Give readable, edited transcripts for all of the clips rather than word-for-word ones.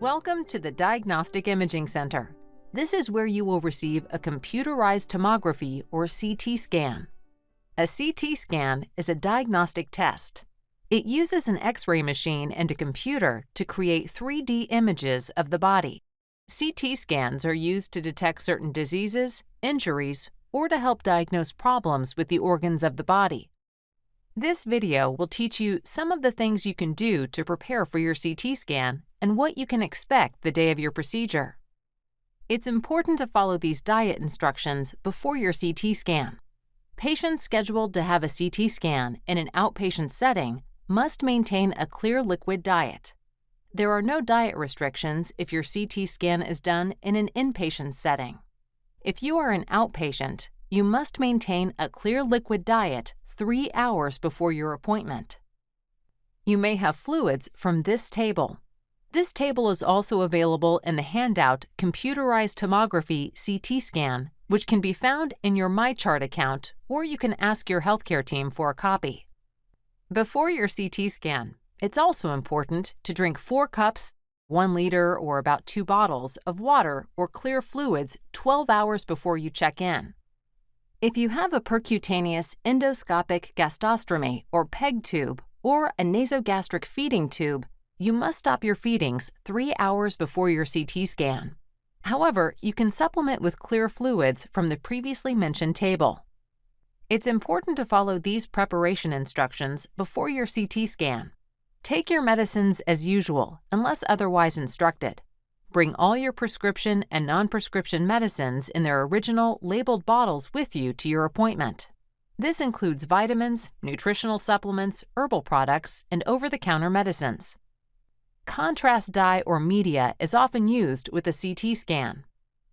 Welcome to the Diagnostic Imaging Center. This is where you will receive a computerized tomography or CT scan. A CT scan is a diagnostic test. It uses an X-ray machine and a computer to create 3D images of the body. CT scans are used to detect certain diseases, injuries, or to help diagnose problems with the organs of the body. This video will teach you some of the things you can do to prepare for your CT scan and what you can expect the day of your procedure. It's important to follow these diet instructions before your CT scan. Patients scheduled to have a CT scan in an outpatient setting must maintain a clear liquid diet. There are no diet restrictions if your CT scan is done in an inpatient setting. If you are an outpatient, you must maintain a clear liquid diet 3 hours before your appointment. You may have fluids from this table. This table is also available in the handout Computerized Tomography CT scan, which can be found in your MyChart account, or you can ask your healthcare team for a copy. Before your CT scan, it's also important to drink 4 cups, 1 liter or about 2 bottles of water or clear fluids 12 hours before you check in. If you have a percutaneous endoscopic gastrostomy or PEG tube or a nasogastric feeding tube, you must stop your feedings 3 hours before your CT scan. However, you can supplement with clear fluids from the previously mentioned table. It's important to follow these preparation instructions before your CT scan. Take your medicines as usual, unless otherwise instructed. Bring all your prescription and non-prescription medicines in their original labeled bottles with you to your appointment. This includes vitamins, nutritional supplements, herbal products, and over-the-counter medicines. Contrast dye or media is often used with a CT scan.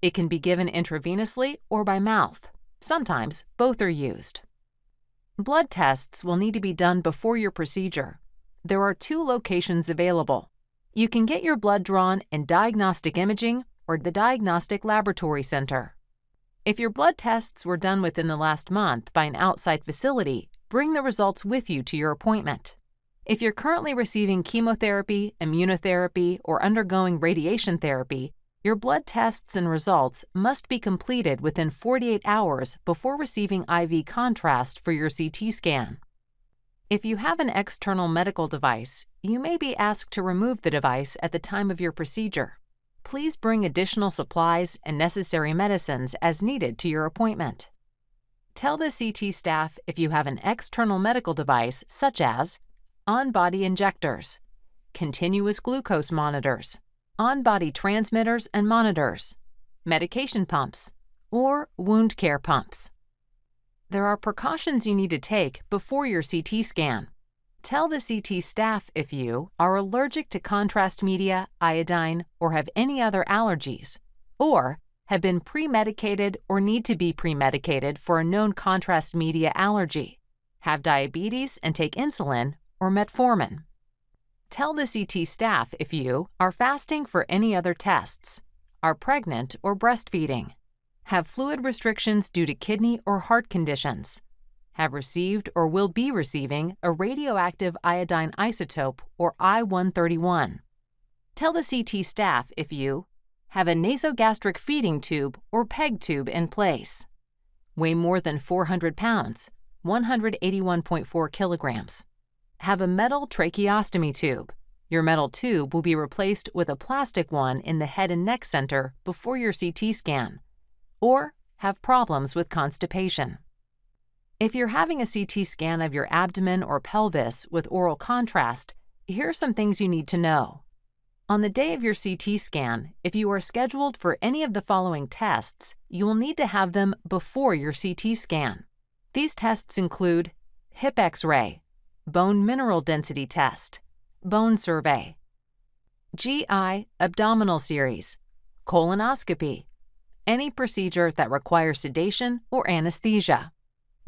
It can be given intravenously or by mouth. Sometimes both are used. Blood tests will need to be done before your procedure. There are 2 locations available. You can get your blood drawn in diagnostic imaging or the Diagnostic Laboratory Center. If your blood tests were done within the last month by an outside facility, bring the results with you to your appointment. If you're currently receiving chemotherapy, immunotherapy, or undergoing radiation therapy, your blood tests and results must be completed within 48 hours before receiving IV contrast for your CT scan. If you have an external medical device, you may be asked to remove the device at the time of your procedure. Please bring additional supplies and necessary medicines as needed to your appointment. Tell the CT staff if you have an external medical device such as on-body injectors, continuous glucose monitors, on-body transmitters and monitors, medication pumps, or wound care pumps. There are precautions you need to take before your CT scan. Tell the CT staff if you are allergic to contrast media, iodine, or have any other allergies, or have been pre-medicated or need to be pre-medicated for a known contrast media allergy, have diabetes and take insulin or metformin. Tell the CT staff if you are fasting for any other tests, are pregnant or breastfeeding, have fluid restrictions due to kidney or heart conditions, have received or will be receiving a radioactive iodine isotope or I-131. Tell the CT staff if you have a nasogastric feeding tube or PEG tube in place, weigh more than 400 pounds, 181.4 kilograms, have a metal tracheostomy tube. Your metal tube will be replaced with a plastic one in the head and neck center before your CT scan, or have problems with constipation. If you're having a CT scan of your abdomen or pelvis with oral contrast, here are some things you need to know. On the day of your CT scan, if you are scheduled for any of the following tests, you will need to have them before your CT scan. These tests include hip X-ray, bone mineral density test, bone survey, GI abdominal series, colonoscopy, any procedure that requires sedation or anesthesia.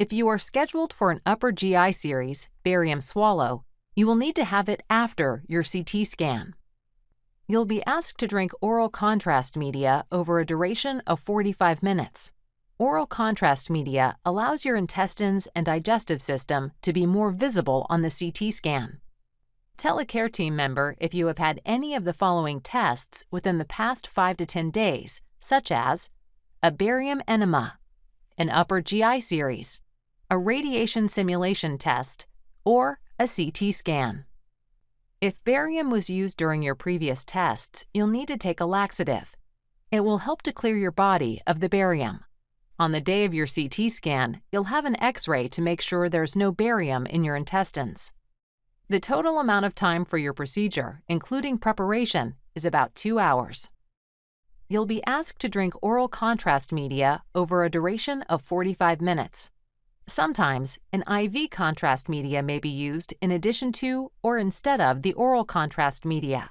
If you are scheduled for an upper GI series, barium swallow, you will need to have it after your CT scan. You'll be asked to drink oral contrast media over a duration of 45 minutes. Oral contrast media allows your intestines and digestive system to be more visible on the CT scan. Tell a care team member if you have had any of the following tests within the past 5 to 10 days, such as a barium enema, an upper GI series, a radiation simulation test, or a CT scan. If barium was used during your previous tests, you'll need to take a laxative. It will help to clear your body of the barium. On the day of your CT scan, you'll have an X-ray to make sure there's no barium in your intestines. The total amount of time for your procedure, including preparation, is about 2 hours. You'll be asked to drink oral contrast media over a duration of 45 minutes. Sometimes, an IV contrast media may be used in addition to or instead of the oral contrast media.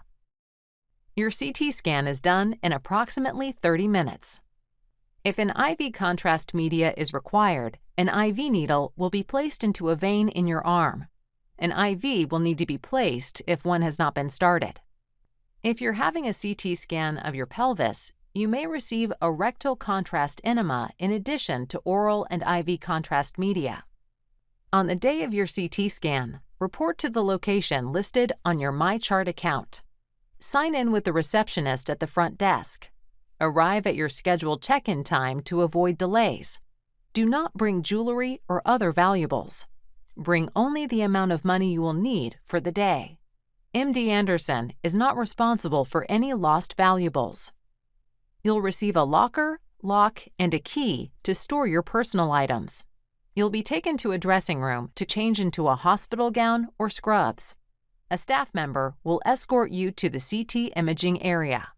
Your CT scan is done in approximately 30 minutes. If an IV contrast media is required, an IV needle will be placed into a vein in your arm. An IV will need to be placed if one has not been started. If you're having a CT scan of your pelvis, you may receive a rectal contrast enema in addition to oral and IV contrast media. On the day of your CT scan, report to the location listed on your MyChart account. Sign in with the receptionist at the front desk. Arrive at your scheduled check-in time to avoid delays. Do not bring jewelry or other valuables. Bring only the amount of money you will need for the day. MD Anderson is not responsible for any lost valuables. You'll receive a locker, lock, and a key to store your personal items. You'll be taken to a dressing room to change into a hospital gown or scrubs. A staff member will escort you to the CT imaging area.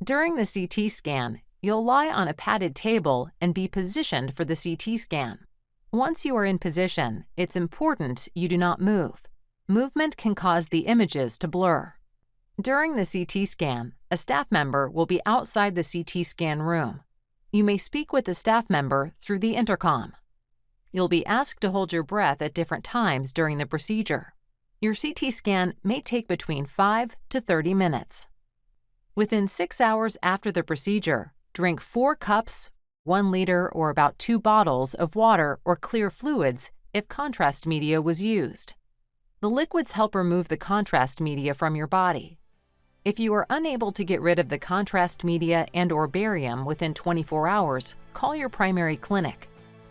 During the CT scan, you'll lie on a padded table and be positioned for the CT scan. Once you are in position, it's important you do not move. Movement can cause the images to blur. During the CT scan, a staff member will be outside the CT scan room. You may speak with the staff member through the intercom. You'll be asked to hold your breath at different times during the procedure. Your CT scan may take between 5 to 30 minutes. Within 6 hours after the procedure, drink 4 cups, 1 liter or about 2 bottles of water or clear fluids if contrast media was used. The liquids help remove the contrast media from your body. If you are unable to get rid of the contrast media and/or barium within 24 hours, call your primary clinic.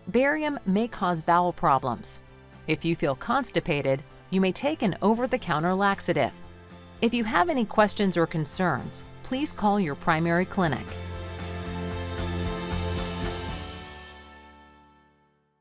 Barium may cause bowel problems. If you feel constipated, you may take an over-the-counter laxative. If you have any questions or concerns, please call your primary clinic.